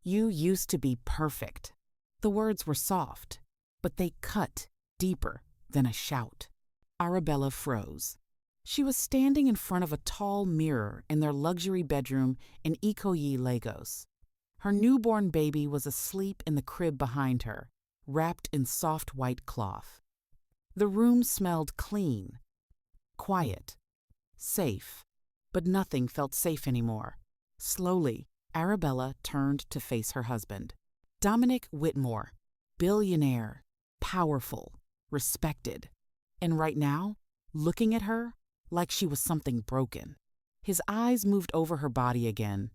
You used to be perfect." The words were soft, but they cut deeper than a shout. Arabella froze. She was standing in front of a tall mirror in their luxury bedroom in Ikoyi, Lagos. Her newborn baby was asleep in the crib behind her, wrapped in soft white cloth. The room smelled clean, quiet, safe, but nothing felt safe anymore. Slowly, Arabella turned to face her husband. Dominic Whitmore, billionaire, powerful, respected. And right now, looking at her like she was something broken. His eyes moved over her body again,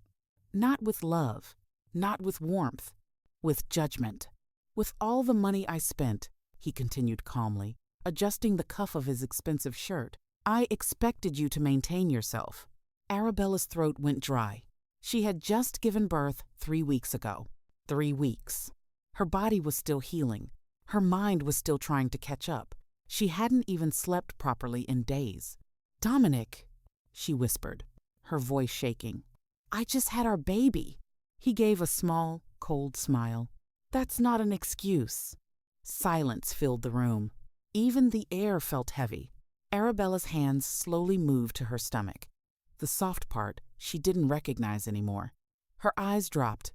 not with love, not with warmth, with judgment. "With all the money I spent," he continued calmly, adjusting the cuff of his expensive shirt, "I expected you to maintain yourself." Arabella's throat went dry. She had just given birth 3 weeks ago. 3 weeks. Her body was still healing. Her mind was still trying to catch up. She hadn't even slept properly in days. "Dominic," she whispered, her voice shaking. "I just had our baby." He gave a small, cold smile. "That's not an excuse." Silence filled the room. Even the air felt heavy. Arabella's hands slowly moved to her stomach. The soft part she didn't recognize anymore. Her eyes dropped,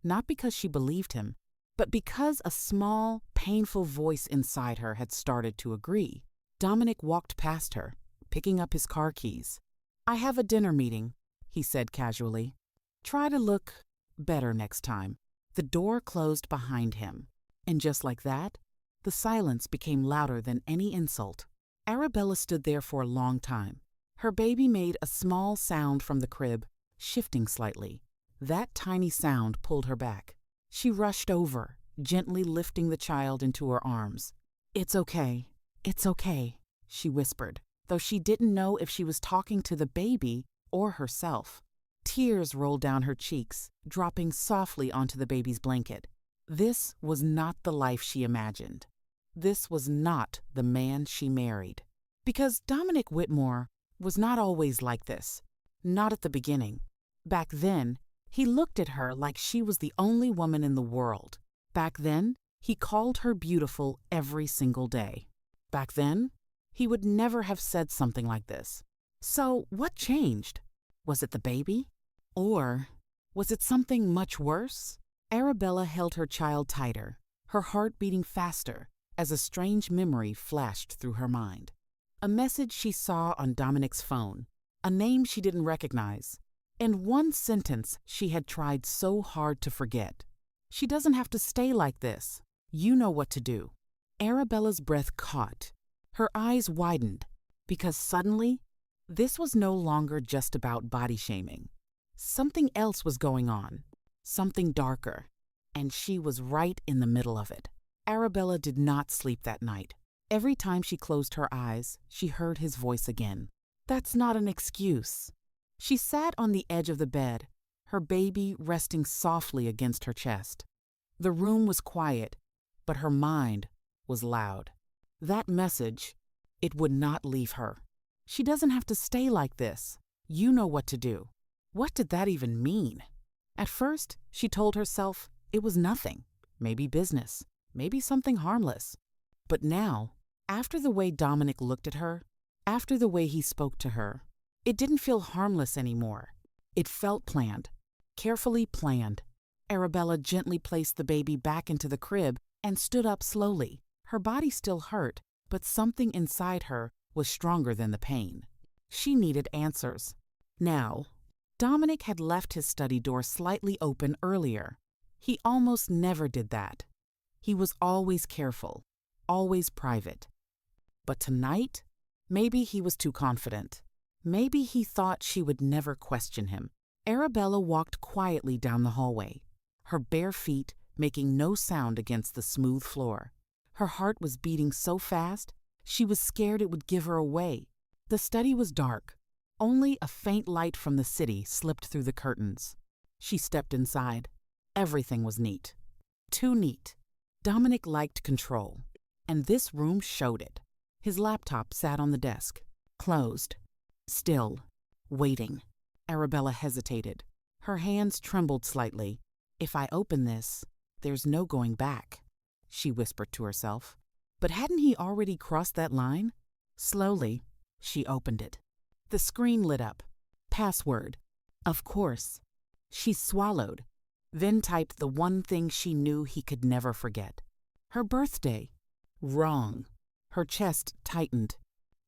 not because she believed him, but because a small, painful voice inside her had started to agree. Dominic walked past her, picking up his car keys. "I have a dinner meeting," he said casually. "Try to look better next time." The door closed behind him, and just like that, the silence became louder than any insult. Arabella stood there for a long time. Her baby made a small sound from the crib, shifting slightly. That tiny sound pulled her back. She rushed over, gently lifting the child into her arms. "It's okay, it's okay," she whispered, though she didn't know if she was talking to the baby or herself. Tears rolled down her cheeks, dropping softly onto the baby's blanket. This was not the life she imagined. This was not the man she married. Because Dominic Whitmore was not always like this. Not at the beginning. Back then, he looked at her like she was the only woman in the world. Back then, he called her beautiful every single day. Back then, he would never have said something like this. So what changed? Was it the baby? Or was it something much worse? Arabella held her child tighter, her heart beating faster as a strange memory flashed through her mind. A message she saw on Dominic's phone, a name she didn't recognize, and one sentence she had tried so hard to forget. "She doesn't have to stay like this. You know what to do." Arabella's breath caught. Her eyes widened, because suddenly, this was no longer just about body shaming. Something else was going on, something darker, and she was right in the middle of it. Arabella did not sleep that night. Every time she closed her eyes, she heard his voice again. "That's not an excuse." She sat on the edge of the bed, her baby resting softly against her chest. The room was quiet, but her mind was loud. That message, it would not leave her. "She doesn't have to stay like this. You know what to do." What did that even mean? At first, she told herself it was nothing, maybe business, maybe something harmless. But now, after the way Dominic looked at her, after the way he spoke to her, it didn't feel harmless anymore. It felt planned, carefully planned. Arabella gently placed the baby back into the crib and stood up slowly. Her body still hurt, but something inside her was stronger than the pain. She needed answers. Now, Dominic had left his study door slightly open earlier. He almost never did that. He was always careful, always private. But tonight, maybe he was too confident. Maybe he thought she would never question him. Arabella walked quietly down the hallway, her bare feet making no sound against the smooth floor. Her heart was beating so fast, she was scared it would give her away. The study was dark. Only a faint light from the city slipped through the curtains. She stepped inside. Everything was neat. Too neat. Dominic liked control, and this room showed it. His laptop sat on the desk, closed, still, waiting. Arabella hesitated. Her hands trembled slightly. If I open this, there's no going back, she whispered to herself. But hadn't he already crossed that line? Slowly, she opened it. The screen lit up. Password. Of course. She swallowed, then typed the one thing she knew he could never forget. Her birthday. Wrong. Her chest tightened.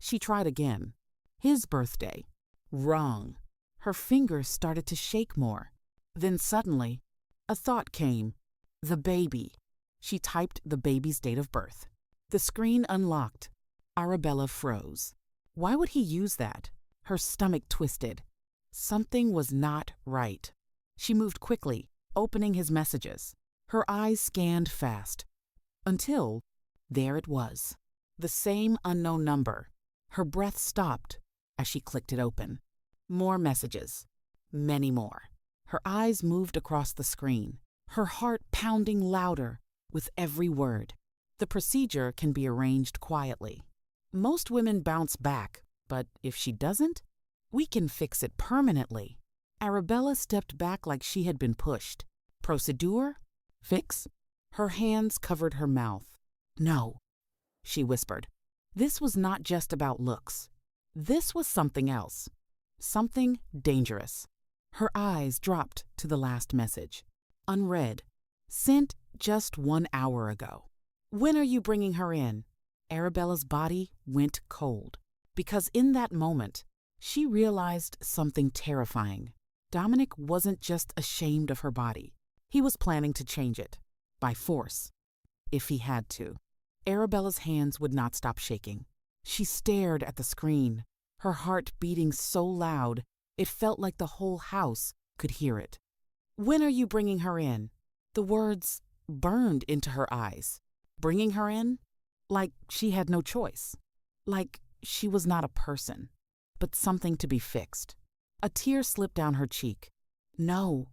She tried again. His birthday. Wrong. Her fingers started to shake more. Then suddenly, a thought came. The baby. She typed the baby's date of birth. The screen unlocked. Arabella froze. Why would he use that? Her stomach twisted. Something was not right. She moved quickly, opening his messages. Her eyes scanned fast. Until, there it was. The same unknown number. Her breath stopped as she clicked it open. More messages. Many more. Her eyes moved across the screen, her heart pounding louder with every word. The procedure can be arranged quietly. Most women bounce back, but if she doesn't, we can fix it permanently. Arabella stepped back like she had been pushed. Procedure? Fix? Her hands covered her mouth. No, she whispered. This was not just about looks. This was something else. Something dangerous. Her eyes dropped to the last message. Unread. Sent just 1 hour ago. When are you bringing her in? Arabella's body went cold. Because in that moment, she realized something terrifying. Dominic wasn't just ashamed of her body. He was planning to change it. By force. If he had to. Arabella's hands would not stop shaking. She stared at the screen, her heart beating so loud it felt like the whole house could hear it. When are you bringing her in? The words burned into her eyes. Bringing her in? Like she had no choice. Like she was not a person, but something to be fixed. A tear slipped down her cheek. No,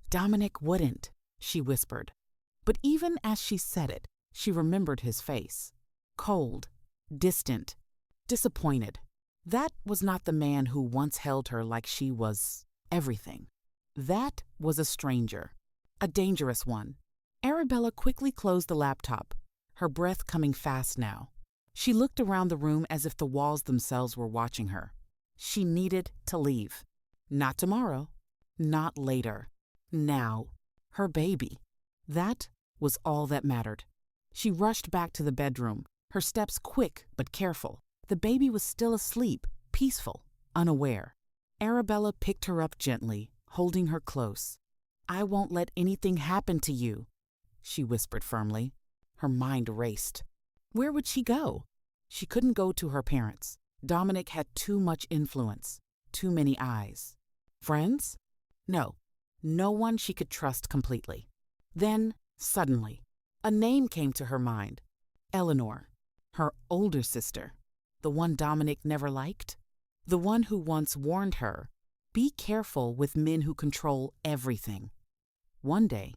Dominic wouldn't, she whispered. But even as she said it, she remembered his face. Cold, distant, disappointed. That was not the man who once held her like she was everything. That was a stranger, a dangerous one. Arabella quickly closed the laptop, her breath coming fast now. She looked around the room as if the walls themselves were watching her. She needed to leave. Not tomorrow, not later. Now, her baby. That was all that mattered. She rushed back to the bedroom, her steps quick but careful. The baby was still asleep, peaceful, unaware. Arabella picked her up gently, holding her close. I won't let anything happen to you, she whispered firmly. Her mind raced. Where would she go? She couldn't go to her parents. Dominic had too much influence, too many eyes. Friends? No, no one she could trust completely. Then, suddenly, a name came to her mind. Eleanor, her older sister, the one Dominic never liked, the one who once warned her, be careful with men who control everything. One day,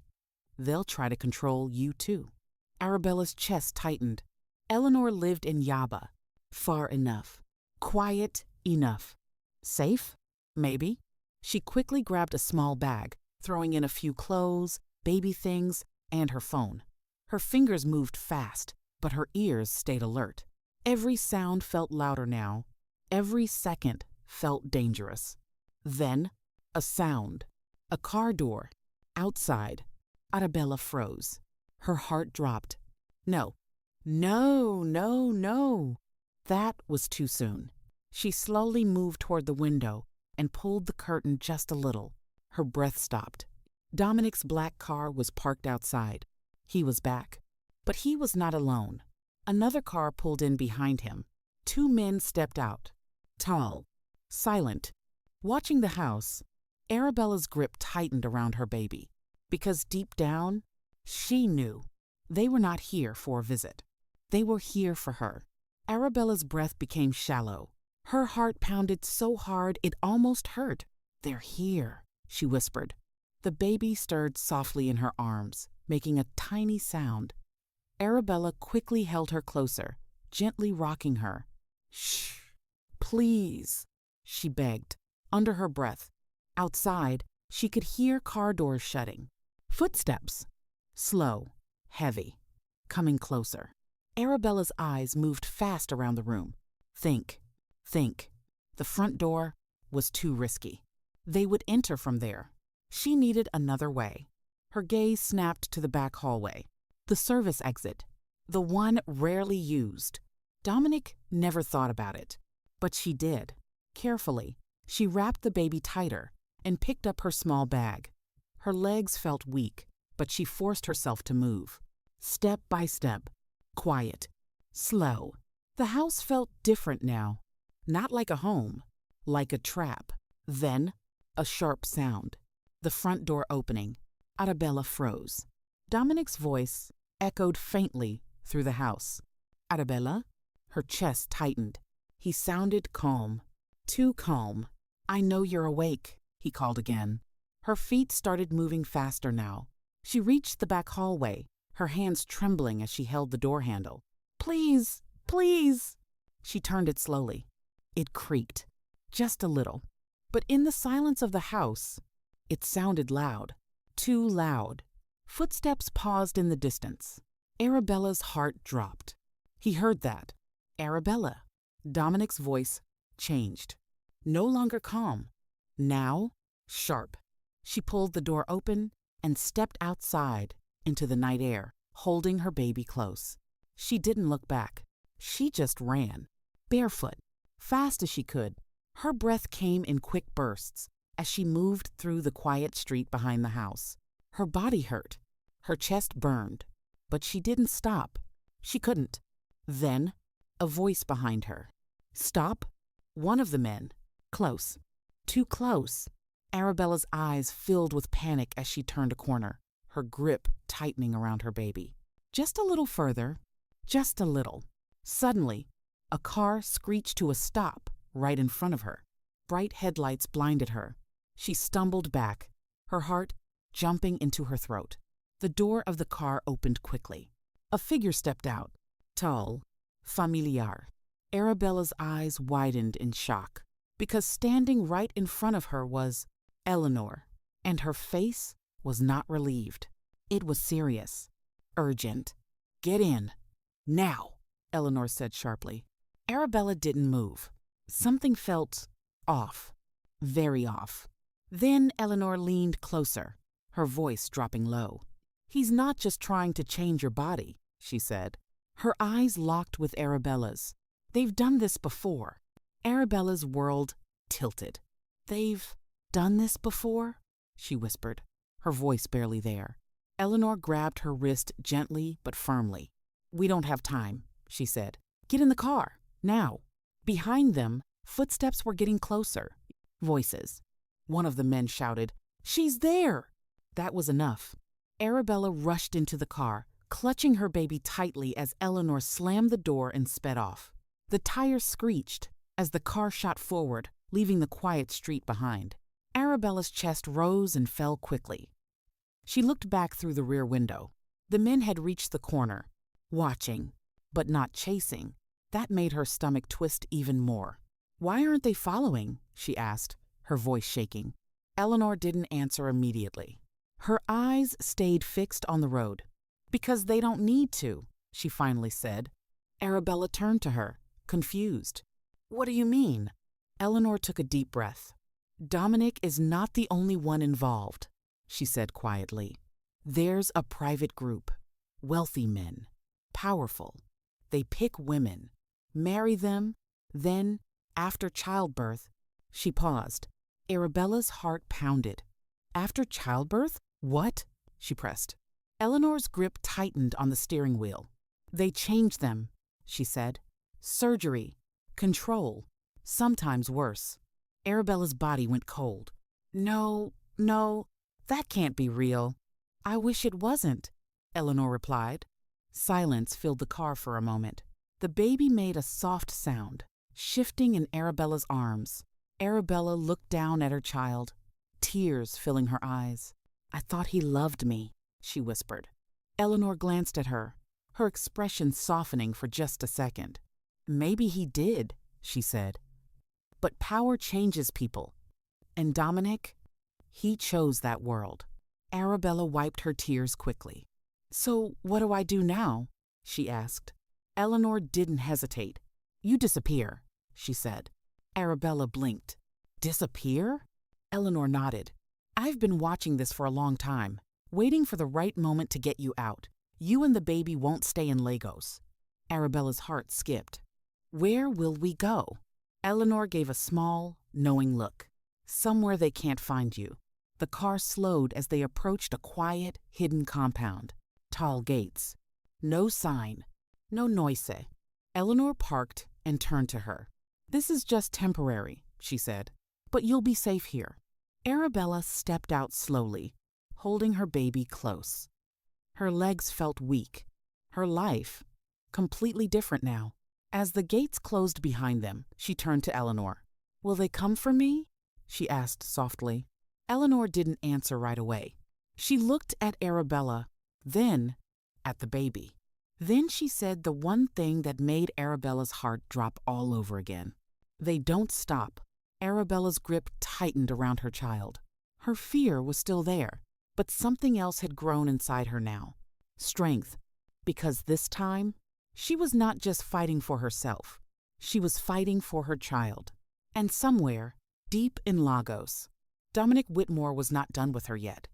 they'll try to control you too. Arabella's chest tightened. Eleanor lived in Yaba, far enough, quiet enough. Safe? Maybe. She quickly grabbed a small bag, throwing in a few clothes, baby things, and her phone. Her fingers moved fast, but her ears stayed alert. Every sound felt louder now. Every second felt dangerous. Then, a sound. A car door. Outside. Arabella froze. Her heart dropped. No. No, no, no. That was too soon. She slowly moved toward the window and pulled the curtain just a little. Her breath stopped. Dominic's black car was parked outside. He was back. But he was not alone. Another car pulled in behind him. 2 men stepped out. Tall. Silent. Watching the house, Arabella's grip tightened around her baby. Because deep down, she knew they were not here for a visit. They were here for her. Arabella's breath became shallow. Her heart pounded so hard it almost hurt. They're here, she whispered. The baby stirred softly in her arms, making a tiny sound. Arabella quickly held her closer, gently rocking her. Shh, please, she begged, under her breath. Outside, she could hear car doors shutting. Footsteps. Slow, heavy, coming closer. Arabella's eyes moved fast around the room. Think. The front door was too risky. They would enter from there. She needed another way. Her gaze snapped to the back hallway. The service exit. The one rarely used. Dominic never thought about it, but she did. Carefully, she wrapped the baby tighter and picked up her small bag. Her legs felt weak, but she forced herself to move. Step by step. Quiet. Slow. The house felt different now. Not like a home, like a trap. Then, a sharp sound. The front door opening. Arabella froze. Dominic's voice echoed faintly through the house. Arabella? Her chest tightened. He sounded calm. Too calm. I know you're awake, he called again. Her feet started moving faster now. She reached the back hallway, her hands trembling as she held the door handle. Please, please. She turned it slowly. It creaked, just a little. But in the silence of the house, it sounded loud. Too loud. Footsteps paused in the distance. Arabella's heart dropped. He heard that. Arabella. Dominic's voice changed. No longer calm. Now, sharp. She pulled the door open and stepped outside into the night air, holding her baby close. She didn't look back. She just ran, barefoot, fast as she could. Her breath came in quick bursts as she moved through the quiet street behind the house. Her body hurt. Her chest burned. But she didn't stop. She couldn't. Then, a voice behind her. Stop. One of the men. Close. Too close. Arabella's eyes filled with panic as she turned a corner, her grip tightening around her baby. Just a little further. Just a little. Suddenly, a car screeched to a stop right in front of her. Bright headlights blinded her. She stumbled back, her heart jumping into her throat. The door of the car opened quickly. A figure stepped out, tall, familiar. Arabella's eyes widened in shock, because standing right in front of her was Eleanor, and her face was not relieved. It was serious, urgent. Get in, now, Eleanor said sharply. Arabella didn't move. Something felt off, very off. Then Eleanor leaned closer, her voice dropping low. He's not just trying to change your body, she said. Her eyes locked with Arabella's. They've done this before. Arabella's world tilted. They've done this before? She whispered, her voice barely there. Eleanor grabbed her wrist gently but firmly. We don't have time, she said. Get in the car, now. Behind them, footsteps were getting closer. Voices. One of the men shouted, She's there! That was enough. Arabella rushed into the car, clutching her baby tightly as Eleanor slammed the door and sped off. The tires screeched as the car shot forward, leaving the quiet street behind. Arabella's chest rose and fell quickly. She looked back through the rear window. The men had reached the corner, watching, but not chasing. That made her stomach twist even more. Why aren't they following? She asked, her voice shaking. Eleanor didn't answer immediately. Her eyes stayed fixed on the road. Because they don't need to, she finally said. Arabella turned to her, confused. What do you mean? Eleanor took a deep breath. Dominic is not the only one involved, she said quietly. There's a private group, wealthy men, powerful. They pick women, marry them, then, after childbirth, she paused. Arabella's heart pounded. After childbirth? What? She pressed. Eleanor's grip tightened on the steering wheel. They change them, she said. Surgery, control, sometimes worse. Arabella's body went cold. No, that can't be real. I wish it wasn't, Eleanor replied. Silence filled the car for a moment. The baby made a soft sound, shifting in Arabella's arms. Arabella looked down at her child, tears filling her eyes. I thought he loved me, she whispered. Eleanor glanced at her, her expression softening for just a second. Maybe he did, she said. But power changes people. And Dominic, he chose that world. Arabella wiped her tears quickly. "So what do I do now?" she asked. Eleanor didn't hesitate. "You disappear," she said. Arabella blinked. "Disappear?" Eleanor nodded. "I've been watching this for a long time, waiting for the right moment to get you out. You and the baby won't stay in Lagos." Arabella's heart skipped. "Where will we go?" Eleanor gave a small, knowing look. "Somewhere they can't find you." The car slowed as they approached a quiet, hidden compound. Tall gates. No sign. No noise. Eleanor parked and turned to her. "This is just temporary," she said, "but you'll be safe here." Arabella stepped out slowly, holding her baby close. Her legs felt weak. Her life, completely different now. As the gates closed behind them, she turned to Eleanor. "Will they come for me?" she asked softly. Eleanor didn't answer right away. She looked at Arabella, then at the baby. Then she said the one thing that made Arabella's heart drop all over again. "They don't stop." Arabella's grip tightened around her child. Her fear was still there, but something else had grown inside her now. Strength. Because this time, she was not just fighting for herself. She was fighting for her child. And somewhere, deep in Lagos, Dominic Whitmore was not done with her yet.